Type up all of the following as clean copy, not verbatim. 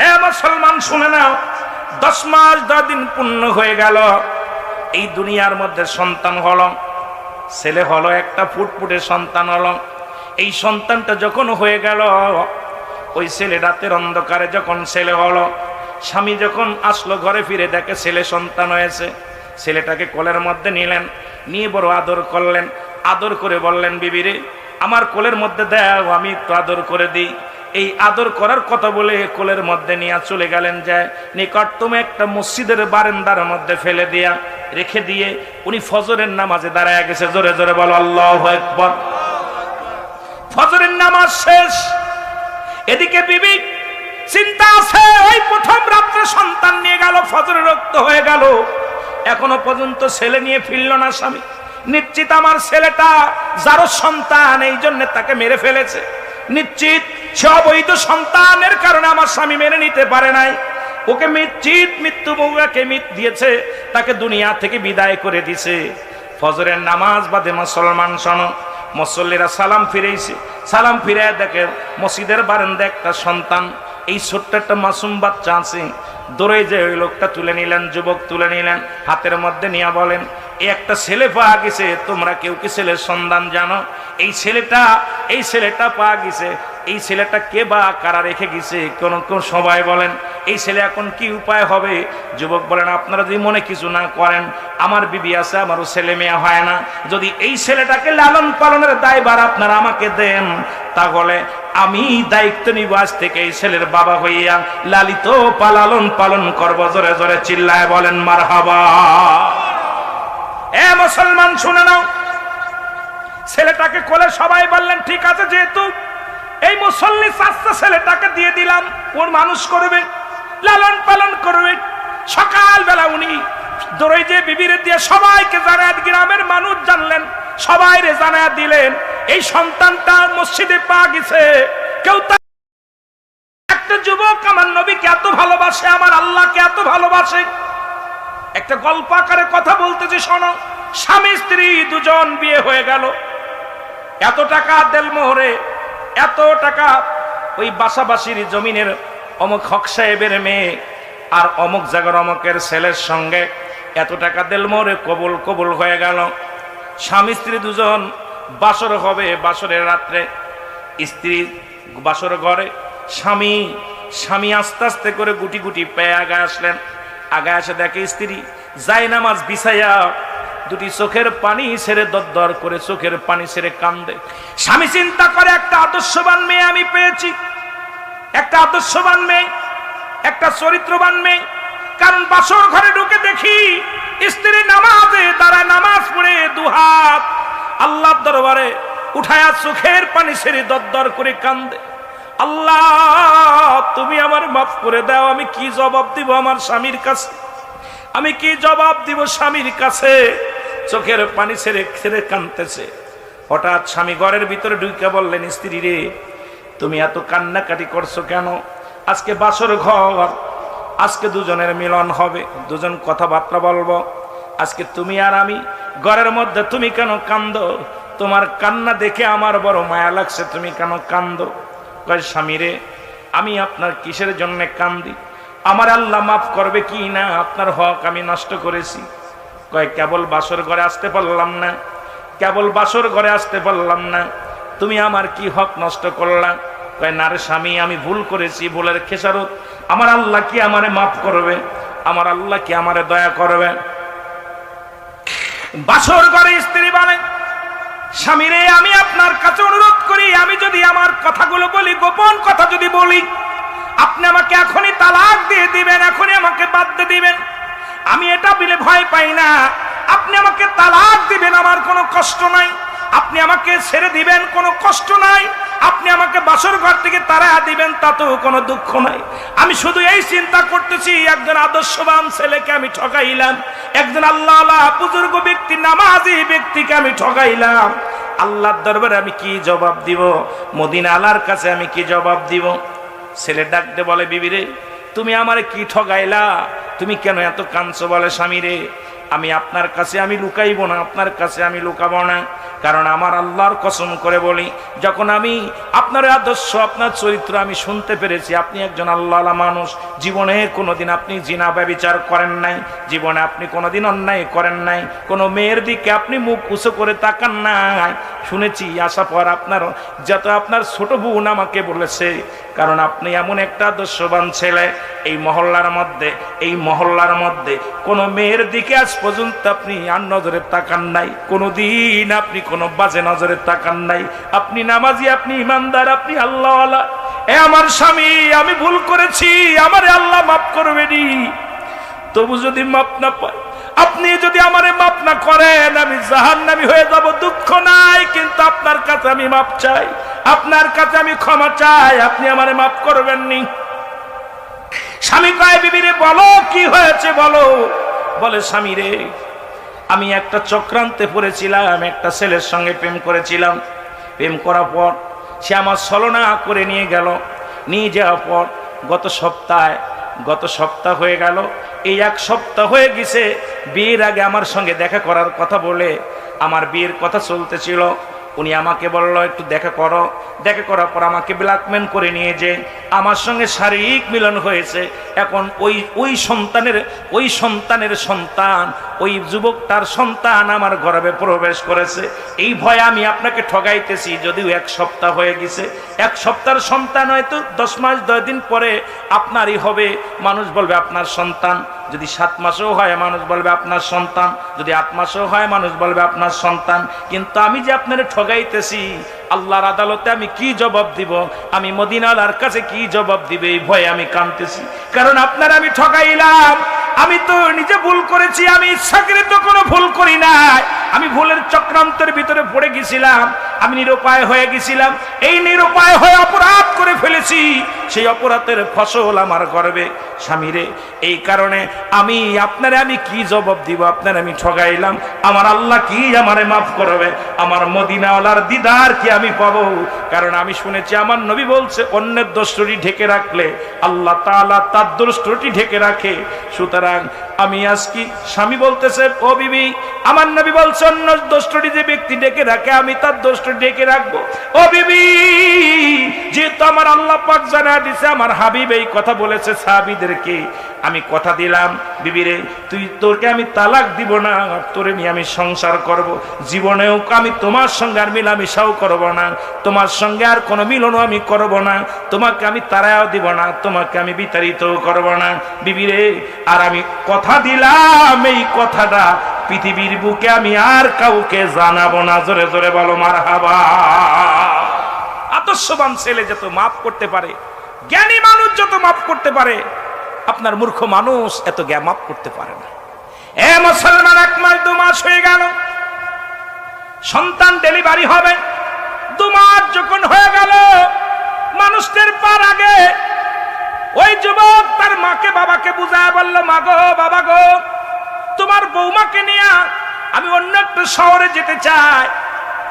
এ মুসলমান শুনে নাও, 10 মাস 10 দিন পূর্ণ হয়ে গেল। এই দুনিয়ার মধ্যে সন্তান হলো, ছেলে হলো, একটা ফুটফুটে সন্তান হলো। এই সন্তানটা যখন হয়ে গেল, ওই ছেলে রাতের অন্ধকারে যখন ছেলে হলো, স্বামী যখন আসলো ঘরে ফিরে দেখে ছেলে সন্তান হয়েছে। ছেলেটাকে কোলের মধ্যে নিলেন, নিয়ে বড় আদর করলেন। আদর করে বললেন, বিবি রে আমার কোলের মধ্যে দাও, আমি একটু আদর করে দিই। এই আদর করার কথা বলে কোলের মধ্যে নিয়ে চলে গেলেন। যায় নিকটতম একটা মসজিদের বারান্দার মধ্যে ফেলে দিয়া রেখে দিয়ে উনি ফজরের নামাজে দাঁড়ায় গেছে। জোরে জোরে বলো আল্লাহু আকবার। ফজরের নামাজ শেষ, এদিকে বিবি চিন্তা আছে, ওই প্রথম রাত্রে সন্তান নিয়ে গেল, ফজরের রক্ত হয়ে গেল, এখনো পর্যন্ত ছেলে নিয়ে ফিরল না স্বামী। নিশ্চিত আমার ছেলেটা যারও সন্তান, এই জন্য তাকে মেরে ফেলেছে। নিশ্চিত সে অবৈধ সন্তানের কারণে আমার স্বামী মেনে নিতে পারে নাই। ওকে নিশ্চিত মৃত্যু বউকে দিয়েছে, তাকে দুনিয়া থেকে বিদায় করে দিছে। ফজরের নামাজ বাদে মুসলমান শোনো, মুসল্লিরা সালাম ফিরেছে। সালাম ফিরে দেখে মসজিদের বারান্দায় একটা সন্তান, এই ছোট্ট একটা মাসুম বাচ্চা আছে। দৌড়ে যে ওই লোকটা তুলে নিলেন, যুবক তুলে নিলেন, হাতের মধ্যে নিয়ে বলেন, এই একটা ছেলে পাওয়া গেছে, তোমরা কেউ কি ছেলের সন্ধান জানো? এই ছেলেটা পাওয়া গেছে। এই ছেলেটা কে বা কারা রেখে গেছে? কোন সবাই বলেন এই ছেলে এখন কি উপায় হবে? যুবক বলেন, আপনারা যদি মনে কিছু না করেন, আমার বিবি আছে, আমারও ছেলে মেয়ে হয় না, যদি এই ছেলেটাকে লালন পালনের দায়ভার আপনারা আমাকে দেন, তাহলে আমি দায়িত্ব নিব আজ থেকে এই ছেলের বাবা হইয়া লালিত লালন পালন করব। জোরে জোরে চিল্লায় বলেন মারহাবা। এ মুসলমান শুনে নাও, ছেলেটাকে কোলে সবাই বললেন, ঠিক আছে, যেহেতু এই মুসল্লি চাচা ছেলেটাকে দিয়ে দিলাম, ওর মানুষ করবে, লালন পালন করবে। সকালবেলা উনি দৌড়ে যে বিবিরে দিয়ে সবাইকে জানায়, গ্রামের মানুষ জানলেন, সবাই রে জানায় দিলেন এই সন্তানটা মসজিদে পাওয়া গেছে। কেউ একটা যুবক আমার নবীকে এত ভালোবাসে, আমার আল্লাহকে এত ভালোবাসে। একটা গল্প আকারে কথা বলতেছি শোনো। স্বামী স্ত্রী দুজন বিয়ে হয়ে গেল, এত টাকা দেলমোহরে, এত টাকা ওই বাসাবাসির জমিনের অমুক হক সাহেবের মেয়ে আর অমুক জায়গার অমুকের ছেলের সঙ্গে এত টাকা দেলমোহরে কবুল হয়ে গেল। স্বামী স্ত্রী দুজন বাসর হবে, বাসরের রাত্রে স্ত্রী বাসর ঘরে, স্বামী আস্তে আস্তে করে গুটি গুটি পেয়ে আগায় আসলেন। আগায় আসে দেখে স্ত্রী জায়নামাজ বিছাইয়া দুটি চোখের পানি ছেড়ে দরদর করে চোখের পানি ছেড়ে কান্দে। স্বামী চিন্তা করে, একটা আদর্শবান মেয়ে আমি পেয়েছি, একটা আদর্শবান মেয়ে, একটা চরিত্রবান মেয়ে। কারণ বাসর ঘরে ঢুকে দেখি স্ত্রী নামাজে দাঁড়ায়, নামাজ পড়ে দুহাত আল্লাহর দরবারে উঠায়া চোখের পানি ছেড়ে দরদর করে কান্দে। আল্লাহ তুমি আমার মাফ করে দাও, আমি কি জবাব দিব আমার স্বামীর কাছে? আমি কি জবাব দিব স্বামীর কাছে? চোখের পানি ছেড়ে ছেড়ে কাঁদতেছে। হঠাৎ স্বামী ঘরের ভিতরে ঢুকে বললেন, স্ত্রী রে তুমি এত কান্নাকাটি করছো কেন? আজকে বাসর ঘর, আজকে দুজনের মিলন হবে, দুজন কথাবার্তা বলবো, আজকে তুমি আর আমি ঘরের মধ্যে, তুমি কেন কান্দো? তোমার কান্না দেখে আমার বড় মায়া লাগছে, তুমি কেন কান্দো? কয় স্বামী রে আমি আপনার কিসের জন্য কান্দি? আমার আল্লাহ মাফ করবে কি না? আপনার হক আমি নষ্ট করেছি। কয় কেবল বাসর ঘরে আসতে পারলাম না, কেবল বাসর ঘরে আসতে পারলাম না, তুমি আমার কি হক নষ্ট করলাম? কয় না রে স্বামী, আমি ভুল করেছি, ভুলের খেসারত আমার আল্লাহ কি আমারে মাফ করবে? আমার আল্লাহ কি আমারে দয়া করবে? বাসর ঘরে স্ত্রী বলে, স্বামী রে আমি আপনার কাছে অনুরোধ করি, আমি যদি আমার কথাগুলো বলি, গোপন কথা যদি বলি, আপনি আমাকে এখনই তালাক দিয়ে দিবেন, এখনই আমাকে বাদ দিয়ে দিবেন। আমি এটা বলে ভয় পাই না, আপনি আমাকে তালাক দিবেন, আমার কোনো কষ্ট নাই। আপনি আমাকে ছেড়ে দিবেন, কোনো কষ্ট নাই। আপনি আমাকে বাসর ঘর থেকে তাড়া দিবেন, তাতেও কোনো দুঃখ নাই। আমি শুধু এই চিন্তা করতেছি, একজন আদর্শবান ছেলেকে আমি ঠকাইলাম, একজন আল্লাহ বুজুর্গ ব্যক্তি, নামাজি ব্যক্তিকে আমি ঠকাইলাম। আল্লাহর দরবারে আমি কি জবাব দিব? মদিনা আলার কাছে আমি কি জবাব দিব? ছেলে ডাকতে বলে, বিবি রে তুমি আমারে কি ঠগাইলা? তুমি কেন এত কাঁদছো? বলে স্বামী রে আমি আপনার কাছে আমি লুকাইব না, আপনার কাছে আমি লুকাবো না। কারণ আমার আল্লাহর কসম করে বলি, যখন আমি আপনার আদর্শ আপনার চরিত্র আমি শুনতে পেরেছি, আপনি একজন আল্লাহওয়ালা মানুষ। জীবনে কোনোদিন আপনি জিনা ব্যভিচার করেন নাই, জীবনে আপনি কোনোদিন অন্যায় করেন নাই, কোনো মেয়ের দিকে আপনি মুখ উঁচু করে তাকান নাই। শুনেছি আসার পর আপনার ছোট বোন আমাকে বলেছে, কারণ আপনি এমন একটা আদর্শবান ছেলে। এই মহল্লার মধ্যে কোনো মেয়ের দিকে আজ পর্যন্ত আপনি আর নজরে তাকান নাই, কোনোদিন আপনি কোনো বাজে নজরে তাকান নাই। আপনি নামাজি, আপনি ইমানদার, আপনি আল্লাহওয়ালা। এ আমার স্বামী, আমি ভুল করেছি, আমারে আল্লাহ মাফ করবেনি। তবু যদি মাফ না পাই, আপনি যদি আমারে মাফ না করেন, আমি জাহান্নামী হয়ে যাব, দুঃখ নাই। কিন্তু আপনার কাছে আমি মাফ চাই, আপনার কাছে আমি ক্ষমা চাই, আপনি আমারে মাফ করবেননি। স্বামী কয়, বিবি রে বলো কি হয়েছে বলো। বলে, স্বামী রে, আমি একটা চক্রান্তে পড়েছিলাম, একটা ছেলের সঙ্গে প্রেম করেছিলাম। প্রেম করার পর সে আমার ছলনা করে নিয়ে গেল। নিয়ে যাওয়ার পর গত সপ্তাহ হয়ে গেল। এই এক সপ্তাহ হয়ে গেছে, বিয়ের আগে আমার সঙ্গে দেখা করার কথা বলে আমার বিয়ের কথা চলতেছিল। উনি আমাকে বলল একটু দেখা করো। দেখা করার পর আমাকে ব্ল্যাকমেল করে নিয়ে যে আমার সঙ্গে শারীরিক মিলন হয়েছে। এখন ওই সন্তানের সন্তান, ওই যুবকটার সন্তান আমার গর্ভে প্রবেশ করেছে। এই ভয়ে আমি আপনাকে ঠগাইতেছি, যদিও এক সপ্তাহ হয়ে গেছে। এক সপ্তাহের সন্তান হয়তো 10 মাস 10 দিন পরে আপনারই হবে। মানুষ বলবে আপনার সন্তান। যদি 7 মাসও হয় মানুষ বলবে আপনার সন্তান, যদি 8 মাসও হয় মানুষ বলবে আপনার সন্তান। কিন্তু আমি যে আপনার ঠগাইতেছি, আল্লাহর আদালতে আমি কি জবাব দিব, আমি মদিনাওয়ালার কাছে কি জবাব দিবে, এই ভয়ে আমি কাঁদতেছি। কারণ আপনার আমি ঠগাইলাম। আমি তো নিজে ভুল করেছি, আমি ইচ্ছাকৃত কোনো ভুল করি নাই। আমি ভুলের চক্রান্তের ভিতরে পড়ে গেছিলাম, আমি নিরুপায় হয়ে গেছিলাম। এই নিরুপায় হয়ে অপরাধ করে ফেলেছি, সেই অপরাধের ফসল আমার গর্বে। স্বামীরে, এই কারণে আমি কি জবাব দিব, আপনার আমি ঠগাইলাম। আমার আল্লাহ কি আমারে মাফ করবে, আমার মদিনাওয়ালার দিদার কি আমি পাবো? কারণ আমি শুনেছি আমার নবী বলছে, অন্যের দোষটি ঢেকে রাখলে আল্লাহ তাআলা তার দোষটি ঢেকে রাখে। সুতরাং আমি আজকে স্বামী বলতেছে, ও বিবি, আমার নবী বলছে অন্য দোষটি যে ব্যক্তি ডেকে রাখে আমি তার দোষটি ডেকে রাখবো। ও বিবি, যেহেতু আমার আল্লাহ পাক জানা দিছে, আমার হাবিব এই কথা বলেছে সাহাবীদেরকে, আমি কথা দিলাম বিবিরে, তোকে আমি তালাক দিব না, তোরে নিয়ে আমি সংসার করব। জীবনেও আমি তোমার সঙ্গে আর মিলামিশাও করব না, তোমার সঙ্গে আর কোনো মিলনও আমি করব না, তোমাকে আমি তাড়াও দিব না, তোমাকে আমি বিতাড়িতও করব না বিবিরে। আর আমি কথা দিলাম, এই কথাটা পৃথিবীর বুকে আমি আর কাউকে জানাবো না। জোরে জোরে বলো মারহাবা। আদর্শবান ছেলে যত মাফ করতে পারে, জ্ঞানী মানুষ যত মাফ করতে পারে, আপনার মূর্খ মানুষ এত মাফ করতে পারে না। এ মুসলমান, 1 মাস 2 মাস হয়ে গেল, সন্তান ডেলিভারি হবে। 2 মাস যখন হয়ে গেল, মানুষদের পার আগে ওই যুবক তার মাকে বাবাকে বুঝায় বলল, মা গো, বাবা গো, তোমার বৌমাকে নিয়ে আমি অন্য একটা শহরে যেতে চাই।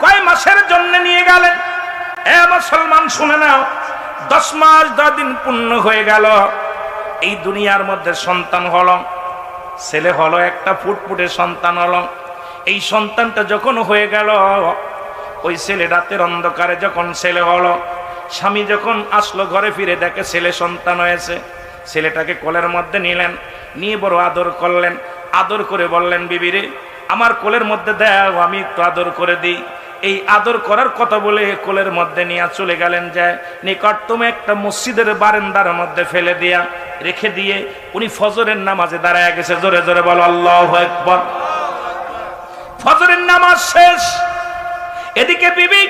কয় মাসের জন্য নিয়ে গেলেন? এ মুসলমান শুনে নাও, 10 মাস 10 দিন পূর্ণ হয়ে গেল। এই দুনিয়ার মধ্যে সন্তান হলো, ছেলে হলো, একটা ফুটফুটে সন্তান হলো। এই সন্তানটা যখন হয়ে গেল, ওই ছেলে রাতের অন্ধকারে যখন ছেলে হলো, স্বামী যখন আসলো ঘরে ফিরে দেখে ছেলে সন্তান হয়েছে। ছেলেটাকে কোলের মধ্যে নিলেন, নিয়ে বড় আদর করলেন। আদর করে বললেন, বিবিরে আমার কোলের মধ্যে দাও, আমি একটু আদর করে দিই। এই আদর করার কথা বলে কোলের মধ্যে নিয়ে চলে গেলেন। যায় নিকটতম একটা মসজিদের বারান্দার মধ্যে ফেলে দিয়া রেখে দিয়ে উনি ফজরের নামাজে দাঁড়ায় গেছে। জোরে জোরে বলো আল্লাহু আকবার। ফজরের নামাজ শেষ, এদিকে বিবি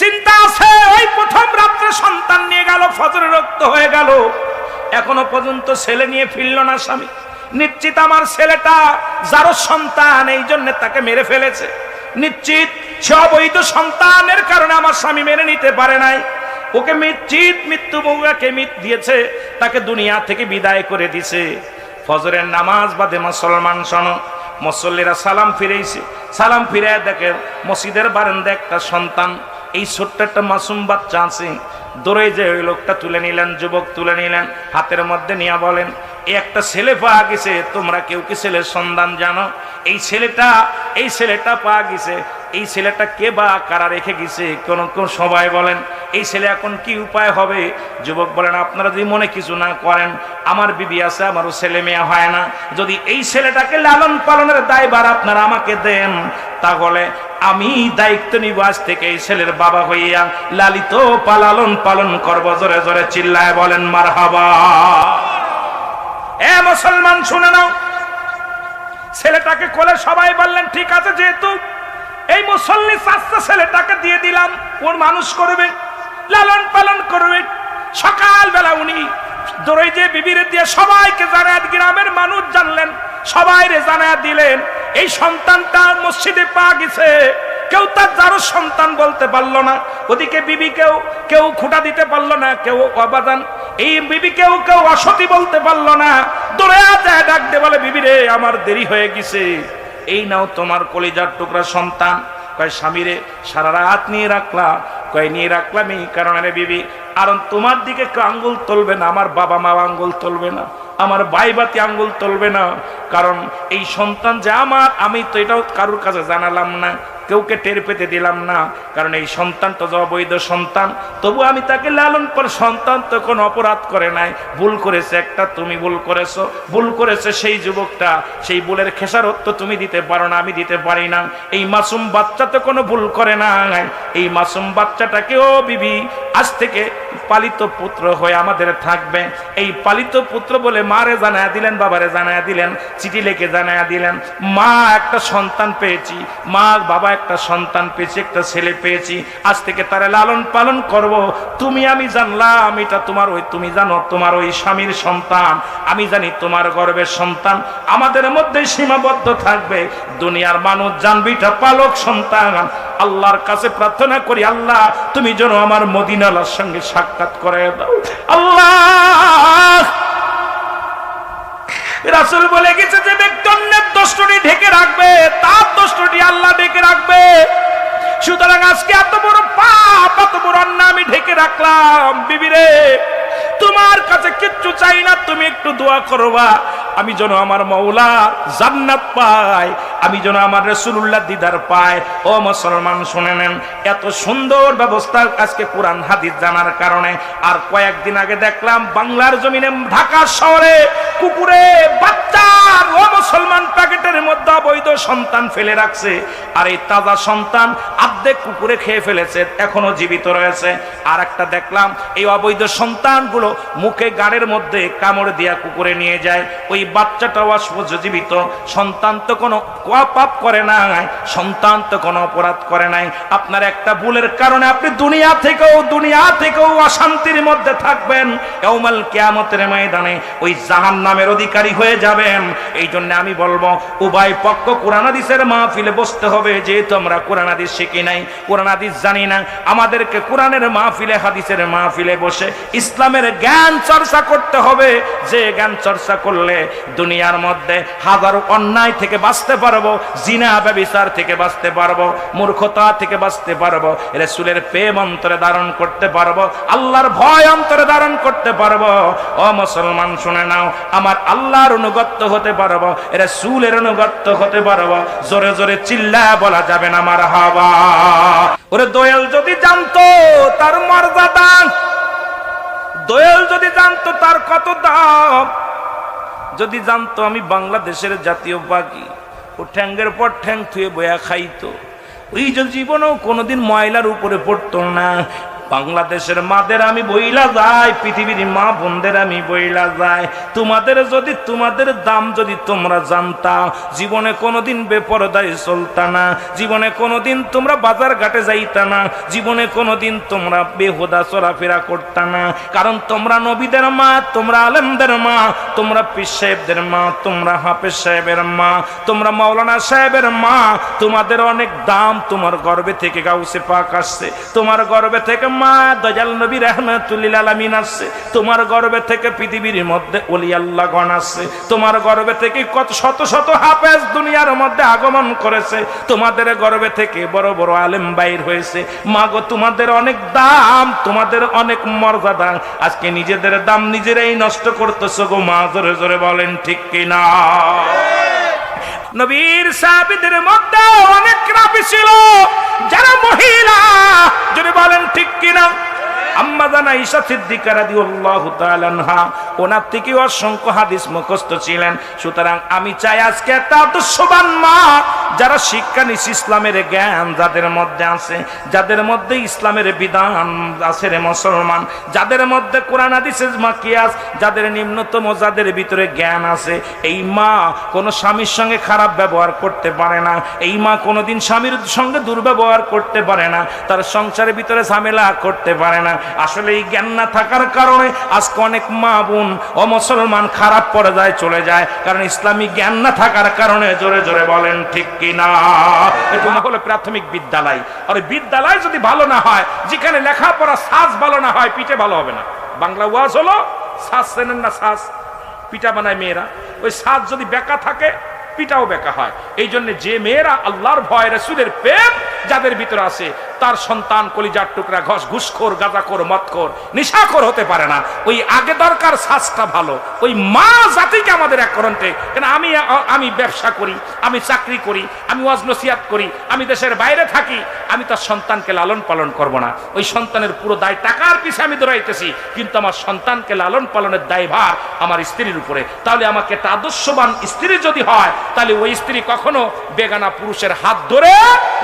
চিন্তা আছে, ওই প্রথম রাত্রে সন্তান নিয়ে গেল, ফজরের রক্ত হয়ে গেল, এখনো পর্যন্ত ছেলে নিয়ে ফিরল না স্বামী। নিশ্চিত আমার ছেলেটা যারও সন্তান, এই জন্য তাকে মেরে ফেলেছে। নিশ্চিত সে অবৈধ সন্তানের কারণে আমার স্বামী মেনে নিতে পারে নাই। ওকে নিশ্চিত মৃত্যু বউকে দিয়েছে, তাকে দুনিয়া থেকে বিদায় করে দিছে। ফজরের নামাজ বাদে মুসলমান শোনো, মুসল্লিরা সালাম ফিরেছে। সালাম ফিরে দেখে মসজিদের বারান্দায় একটা সন্তান, এই ছোট্ট একটা মাসুম বাচ্চা আছে। দৌড়ে যে ওই লোকটা তুলে নিলেন, যুবক তুলে নিলেন, হাতের মধ্যে নিয়ে বলেন, ও একটা ছেলে পাওয়া গেছে। তোমরা কেউ কি ছেলের সন্ধান জানো? এই ছেলেটা পাওয়া গেছে। এই ছেলেটা কে বা কারা রেখে গেছে? কোন সবাই বলেন এই ছেলে এখন কি উপায় হবে? যুবক বলেন আপনারা যদি মনে কিছু না করেন, আমার বিবি আছে, আমারও ছেলে মেয়ে হয় না, যদি এই ছেলেটাকে লালন পালনের দায়ভার আপনারা আমাকে দেন, তাহলে আমি দায়িত্ব নিব আজ থেকে এই ছেলের বাবা হইয়া লালিত লালন পালন করব। জোরে জোরে চিল্লায় বলেন মারহাবা। এ মুসলমান শুনে নাও, ছেলেটাকে কোলে সবাই বললেন ঠিক আছে, যেহেতু এই মুসল্লি চাচা ছেলেটাকে দিয়ে দিলাম, ওর মানুষ করবে, লালন পালন করবে। সকালবেলা উনি দৌড়ে যে বিবিরে দিয়ে সবাইকে জানায়, গ্রামের মানুষ জানলেন, সবাইরে জানায় দিলেন এই সন্তানটা মসজিদে পাওয়া গেছে। কেউ তার যারও সন্তান বলতে পারলো না। ওদিকে বিবি কেউ খুঁটা দিতে পারলো না, কেউ অবাদান এই বিবি কেউ অসতী বলতে পারলো না। দৌড়ে যায় ডাক দে বলে বিবি রে আমার দেরি হয়ে গেছে, এই নাও তোমার কলিজার টুকরা সন্তান। কয় স্বামীরে সারা রাত নিয়ে রাখলাম। কয় নিয়ে রাখলাম এই কারণে রে বিবি, কারণ তোমার দিকে কেউ আঙ্গুল তুলবে না, আমার বাবা মা আঙ্গুল তুলবে না, আমার ভাই বাতি আঙ্গুল তুলবে না, কারণ এই সন্তান যে আমার, আমি তো এটাও কারোর কাছে জানালাম না, কেউকে টের পেতে দিলাম না, কারণ এই সন্তানটা যে অবৈধ সন্তান, তবু আমি তাকে লালন করে। সন্তান তো কোনো অপরাধ করে নাই, ভুল করেছে একটা, তুমি ভুল করেছো, ভুল করেছে সেই যুবকটা, সেই ভুলের খেসারত তো তুমি দিতে পারো না, আমি দিতে পারি না। এই মাসুম বাচ্চা তো কোনো ভুল করে না, এই মাসুম বাচ্চাটাকে ও বিবি আজ থেকে পালিত পুত্র হয়ে আমাদের থাকবে। এই পালিত পুত্র বলে মারে জানায়া দিলেন, বাবারে জানায়া দিলেন, চিঠি লিখে জানায়া দিলেন, মা একটা সন্তান পেয়েছি, মা বাবা একটা সন্তান পেয়েছি, একটা ছেলে পেয়েছি, আজ থেকে তারা লালন পালন করব। তুমি আমি জানলাম এটা তোমার ওই, তুমি জানো তোমার ওই স্বামীর সন্তান, আমি জানি তোমার গর্ভের সন্তান, আমাদের মধ্যে সীমাবদ্ধ থাকবে। দুনিয়ার মানুষ জানবে এটা পালক সন্তান। আল্লাহর কাছে প্রার্থনা করি, আল্লাহ তুমি যেন আমার মদিনার সঙ্গে সাক্ষাৎ করে দাও। আল্লাহ রাসূল বলে গেছে যে ব্যক্তি অন্যের দোষটি ঢেকে রাখবে, তার দোষটি আল্লাহ ঢেকে রাখবে। সুতরাং আজকে এত বড় পাপ, এত বড় অন্যায় আমি ঢেকে রাখলাম। বিবিরে তোমার কাছে কিচ্ছু চাই না, তুমি একটু দোয়া করবা আমি যেন আমার মাওলা জান্নাত পাই, আমি যেন আমার রাসূলুল্লাহ দিদার পাই। ও মুসলমান শুনে নেন, এত সুন্দর ব্যবস্থা আজকে কোরআন হাদিস জানার কারণে। আর কয়েকদিন আগে দেখলাম বাংলার জমিনে ঢাকা শহরে কুকুরে বাচ্চার, ও মুসলমান, প্যাকেটের মধ্যে অবৈধ সন্তান ফেলে রাখছে। আর এই তাজা সন্তান অর্ধেক কুকুরে খেয়ে ফেলেছে, এখনো জীবিত রয়েছে। আর একটা দেখলাম এই অবৈধ সন্তানগুলো মুখে গাড়ের মধ্যে কামড় দিয়া কুকুরে নিয়ে যায়। ওই বাচ্চাটাও অসহ্য জীবিত। সন্তান তো কোনো পাপ করে নাই, সন্তান তো কোনো অপরাধ করে নাই। আপনার একটা ভুলের কারণে আপনি দুনিয়া থেকেও অশান্তির মধ্যে থাকবেন, ইয়াউমাল কিয়ামতের ময়দানে ওই জাহান্নামের অধিকারী হয়ে যাবেন। এই জন্য আমি বলবো উভয় পক্ষ কোরআন হাদিসের মাহফিলে বসতে হবে। যেহেতু আমরা কোরআন হাদিস শিখি নাই, কোরআন হাদিস জানি না, আমাদেরকে কোরআনের মাহফিলে, হাদিসের মাহফিলে বসে ইসলামের জ্ঞান চর্চা করতে হবে। যে জ্ঞান চর্চা করলে দুনিয়ার মধ্যে হাজারো অন্যায় থেকে বাঁচতে পারবো, জিনা ব্যভিচার থেকে বাঁচতে পারবো, মূর্খতা থেকে বাঁচতে পারবো, রাসূলের প্রেম অন্তরে ধারণ করতে পারবো, আল্লাহর ভয় অন্তরে ধারণ করতে পারবো। ও মুসলমান শুনে নাও, আমার আল্লাহর অনুগত হতে পারবো, রাসূলের অনুগত হতে পারবো। জোরে জোরে চিল্লায়া বলা যাবে না মারহাবা। ওরে দয়াল যদি জানতো তার মর্যাদা, দয়াল যদি জানতো তার কত দাম, যদি জানতো আমি বাংলাদেশের জাতীয় পাখি, ও ঠ্যাঙ্গের পর ঠ্যাং থুয়ে বয়া খাইতো, ওই যে জীবনেও কোনোদিন ময়লার উপরে পড়তো না। বাংলাদেশের মাদের আমি বইলা যাই, পৃথিবীর মা বোনদের আমি বইলা যাই, তোমাদের দাম যদি তোমরা জানতা, জীবনে কোনোদিন বেপরদায় চলতা না, জীবনে কোনোদিন তোমরা বাজার ঘাটে যাইতা না, জীবনে কোনোদিন তোমরা বেহুদা চলাফেরা করতা না। কারণ তোমরা নবীদের মা, তোমরা আলেমদের মা, তোমরা পীর সাহেবদের মা, তোমরা হাফেজ সাহেবের মা, তোমরা মাওলানা সাহেবের মা, তোমাদের অনেক দাম। তোমার গর্ভে থেকে গাউসে পাক আসছে, তোমার গর্ভে থেকে মা দয়াল নবী রাহমাতুল লিল আলামিন আসছে, তোমার গর্ভে থেকে পৃথিবীর মধ্যে ওলি আল্লাহগণ আসছে, তোমার গর্ভে থেকে কত শত শত হাফেজ দুনিয়ার মধ্যে আগমন করেছে, তোমাদের গর্ভে থেকে বড় বড় আলেম বাইর হয়েছে। মা গো, তোমাদের অনেক দাম, তোমাদের অনেক মর্যাদা, আজকে নিজেদের দাম নিজেরাই নষ্ট করতেছো গো মা। জোরে জোরে বলেন ঠিক কিনা? নবীর সাহাবীদের মধ্যে অনেক রাবি ছিল যারা মহিলা, যদি বলেন ঠিক কিনা? আম্মা জান আয়েশা সিদ্দিকা রাদিয়াল্লাহু তাআলা আনহা, ওনার থেকে অসংখ্য হাদিস মুখস্থ ছিলেন। সুতরাং আমি চাই আজকে একটা আদর্শবান মা, যারা শিক্ষা নিচ্ছে, ইসলামের জ্ঞান যাদের মধ্যে আছে, যাদের মধ্যে ইসলামের বিধান আছে রে মুসলমান, যাদের মধ্যে কোরআন হাদিসের মাকিয়াস, যাদের নিম্নতম যাদের ভিতরে জ্ঞান আছে, এই মা কোনো স্বামীর সঙ্গে খারাপ ব্যবহার করতে পারে না, এই মা কোনোদিন স্বামীর সঙ্গে দুর্ব্যবহার করতে পারে না, তার সংসারের ভিতরে ঝামেলা করতে পারে না। আসলে এই জ্ঞান না থাকার কারণে আজকে অনেক মা বোন ও মুসলমান খারাপ পর্যায়ে চলে যায়, কারণ ইসলামী জ্ঞান না থাকার কারণে। জোরে জোরে বলেন ঠিক কিনা? এটা হলো প্রাথমিক বিদ্যালয়। আর বিদ্যালয় যদি ভালো না হয়, যেখানে লেখাপড়া সাজ ভালো না হয়, পিঠে ভালো হবে না। বাংলা ওয়াজ হলো সাজ, চেনেন না? সাজ পিঠা বানায় মেয়েরা, ওই সাজ যদি বেকা থাকে পিঠাও বেকা হয়। এই জন্য যে মেয়েরা আল্লাহর ভয়, রাসূলের প্রেম যাদের ভিতরে আছে, তার সন্তান কলিজার টুকরা ঘুষখোর, গাঁজাখোর, মদখোর, নিশাখোর হতে পারে না। ওই আগে দরকার সাজটা ভালো। ওই মা জাতিকে আমাদের এক করতে, কেন আমি ব্যবসা করি, আমি চাকরি করি, আমি ওয়াজ নসিহত করি, আমি দেশের বাইরে থাকি, আমি তার সন্তানকে লালন পালন করব না। ওই সন্তানের পুরো দায় টাকার পিছে আমি দৌড়াইতেছি, কিন্তু আমার সন্তানকে লালন পালনের দায়ভার আমার স্ত্রীর উপরে। তাহলে আমাকে একটা আদর্শবান স্ত্রী যদি হয়, তাহলে ওই স্ত্রী কখনো বেগানা পুরুষের হাত ধরে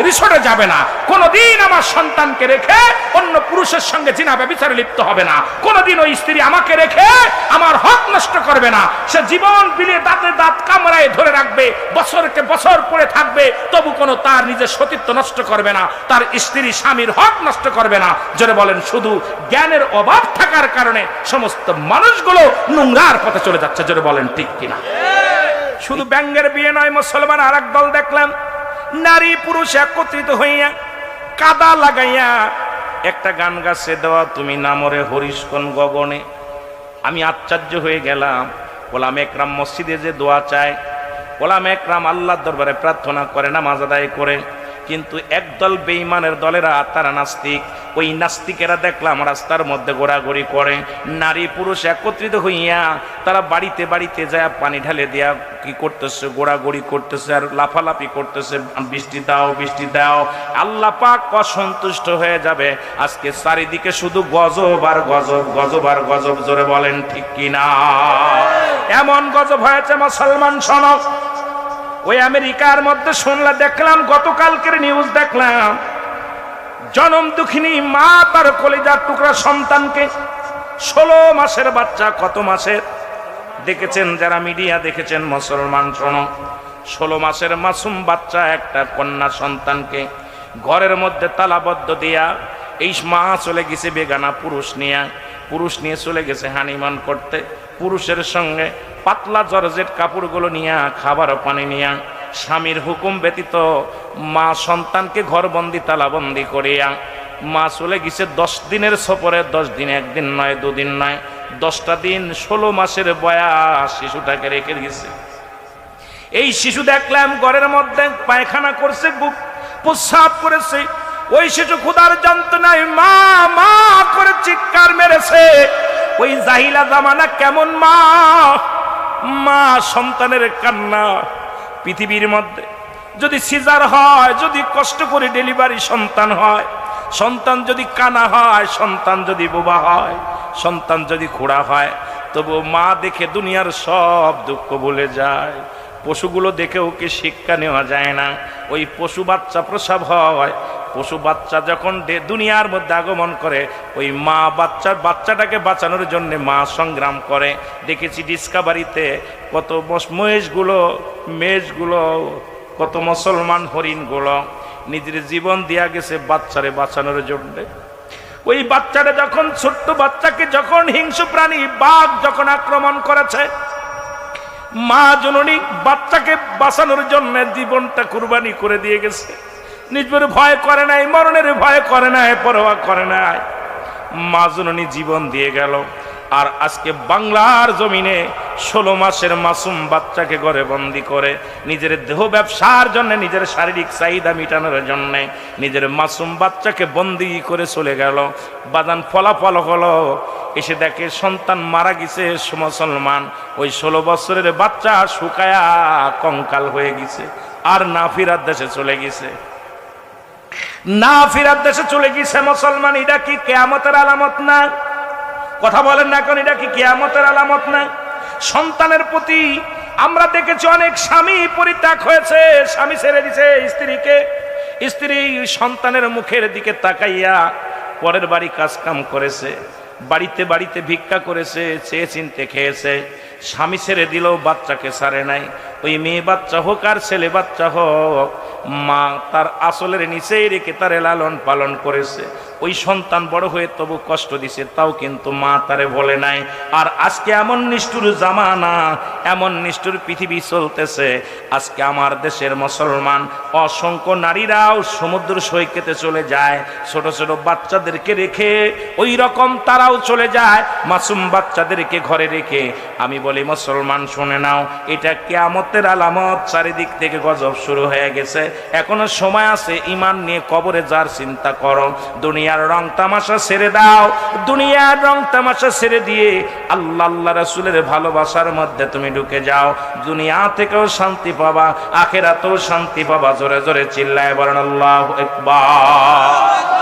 রিসোর্টে যাবে না, কোনোদিন আমার সন্তানকে রেখে অন্য পুরুষের সঙ্গে জিনা ব্যভিচারে লিপ্ত হবে না, কোনোদিন ওই স্ত্রী আমাকে রেখে আমার হক নষ্ট করবে না। সে জীবন বিলিয়ে দাঁতে দাঁত কামড়ায় ধরে রাখবে, বছরকে বছর পরে থাকবে, তবু কোনো তার নিজের সতীত্ব নষ্ট করবে না, তার স্ত্রী স্বামীর হক নষ্ট করবে না। জোরে বলেন, শুধু জ্ঞানের অভাব থাকার কারণে সমস্ত মানুষগুলো নোংরার পথে চলে যাচ্ছে। জোরে বলেন ঠিক কিনা? শুধু ব্যাঙ্গের বিয়ে নয়, মুসলমান আর এক দল দেখলাম, নারী পুরুষ একত্রিত হইয়া কাদা লাগাইয়া একটা গান গাছে, দেওয়া তুমি নামরে হরিশকন গগনে। আমি আশ্চর্য হয়ে গেলাম। ওলামা একরাম মসজিদে যে দোয়া চায়, ওলামা একরাম আল্লাহর দরবারে প্রার্থনা করে, নামাজ আদায় করে, কিন্তু একদল বেঈমানের দলেরা, তারা নাস্তিক। ওই নাস্তিকেরা দেখলাম রাস্তার মধ্যে ঘোরাঘুরি করে, নারী পুরুষ একত্রিত হইয়া তারা বাড়িতে বাড়িতে যায় পানি ঢালে দেয়া কি করতেছে, ঘোরাঘুরি করতেছে আর লাফালাফি করতেছে, বৃষ্টি দাও বৃষ্টি দাও। আল্লাহ পাক অসন্তুষ্ট হয়ে যাবে। আজকে চারিদিকে শুধু গজব আর গজব, গজব আর গজব। জোরে বলেন ঠিক কিনা? এমন গজব হয়েছে মুসলমান শোনো। ওই আমেরিকার মধ্যে শুনলাম, দেখলাম গতকালকের নিউজ দেখলাম, জনম দুঃখিনী মা তার কলিজার টুকরা সন্তানকে, 16 মাসের বাচ্চা, কত মাসের দেখেছেন যারা মিডিয়া দেখেছেন মুসলমান শোনো, 16 মাসের মাসুম বাচ্চা একটা কন্যা সন্তানকে ঘরের মধ্যে তালাবদ্ধ দিয়া এই মা চলে গেছে বেগানা পুরুষ নিয়ে চলে গেছে হানিমান করতে। পুরুষের সঙ্গে পাতলা জর্জেট কাপড়গুলো নিয়ে, খাবার পানি নিয়ে, স্বামীর হুকুম ব্যতীত মা সন্তানকে ঘরবন্দি তালাবন্দি করিয়া মা চলে গেছে 10 দিনের সফরে। 10 দিন, একদিন নয়, 2 দিন নয়, 10টা দিন, 16 মাসের বয়স শিশুটাকে রেখে গেছে। এই শিশু দেখলাম ঘরের মধ্যে পায়খানা করছে, প্রস্রাব করেছে। ওই শিশু ক্ষুধার যন্ত্রণায় মা মা করে চিৎকার মেরেছে। ওই জাহিলা জামানা কেমন মা, মা সন্তানের কান্না। পৃথিবীর মধ্যে যদি সিজার হয়, যদি কষ্ট করে ডেলিভারি সন্তান হয়, সন্তান যদি কানা হয়, সন্তান যদি বোবা হয়, সন্তান যদি খোড়া হয়, তবু মা দেখে দুনিয়ার সব দুঃখ ভুলে যায়। পশুগুলো দেখেও কি শিক্ষা নেওয়া যায় না? ওই পশু বাচ্চা প্রসব হয়, পশু বাচ্চা যখন দুনিয়ার মধ্যে আগমন করে, ওই মা বাচ্চাটাকে বাঁচানোর জন্য মা সংগ্রাম করে। দেখেছি ডিসকাভারিতে কত মেষগুলো, কত মুসলমান হরিণগুলো নিজের জীবন দিয়া গেছে বাচ্চারে বাঁচানোর জন্য। ওই বাচ্চারা যখন, ছোট্ট বাচ্চাকে যখন হিংস্র প্রাণী বাঘ যখন আক্রমণ করেছে, মা জননী বাচ্চাকে বাঁচানোর জন্য জীবনটা কুরবানি করে দিয়ে গেছে। নিজের ভয় করে নাই, মরণের ভয় করে নাই, পরোয়া করে নাই। মা জননী জীবন দিয়ে গেল। আর আজকে বাংলার জমিনে 16 মাসের মাসুম বাচ্চাকে ঘরে বন্দি করে নিজের দেহ ব্যবসার জন্য, নিজের শারীরিক চাহিদা মিটানোর জন্য নিজের মাসুম বাচ্চাকে বন্দি করে চলে গেল। বাদান ফলাফল হলো, এসে দেখে সন্তান মারা গেছে মুসলমান। ওই 16 বছরের বাচ্চা শুকায়া কঙ্কাল হয়ে গেছে, আর না ফিরার দেশে চলে গেছে, না ফিরার দেশে চলে গেছে মুসলমান। এটা কি কিয়ামতের আলামত না? কথা বলেন না এখন, এটা কি কিয়ামতের আলামত না? সন্তানের প্রতি আমরা দেখেছি অনেক স্বামী পরিত্যাগ হয়েছে, স্বামী ছেড়ে দিছে স্ত্রীকে, স্ত্রী সন্তানের মুখের দিকে তাকাইয়া পরের বাড়ি কাজ কাম করেছে, বাড়িতে বাড়িতে ভিক্ষা করেছে, চেয়ে চিনতে খেয়েছে, স্বামী ছেড়ে দিলেও বাচ্চাকে ছাড়ে নাই। ওই মেয়ে বাচ্চা হোক আর ছেলে বাচ্চা হোক, মা তার আসলের নিচেই রেখে তারে লালন পালন করেছে। ওই সন্তান বড় হয়ে তবু কষ্ট দিছে, তাও কিন্তু মা তারে বলে নাই। আর আজকে এমন নিষ্ঠুর জামানা, এমন নিষ্ঠুর পৃথিবী চলতেছে, আজকে আমার দেশের মুসলমান অসংখ্য নারীরাও সমুদ্র সৈকতে চলে যায় ছোট ছোট বাচ্চাদেরকে রেখে, ওই রকম তারাও চলে যায় মাসুম বাচ্চাদেরকে ঘরে রেখে। আমি বলি মুসলমান শুনে নাও, এটা কিয়ামতের আলামত। চারিদিক থেকে গজব শুরু হয়ে গেছে, এখনো সময় আছে, ঈমান নিয়ে কবরে যার চিন্তা করো। দুনিয়ার রং তামাশা ছেড়ে দাও, দুনিয়ার রং তামাশা ছেড়ে দিয়ে আল্লাহ আল্লাহ রাসূলের ভালোবাসার মধ্যে তুমি ঢুকে যাও। দুনিয়া থেকেও শান্তি পাবা, আখিরাতেও শান্তি পাবা। জোরে জোরে চিল্লায় বলেন আল্লাহু আকবার।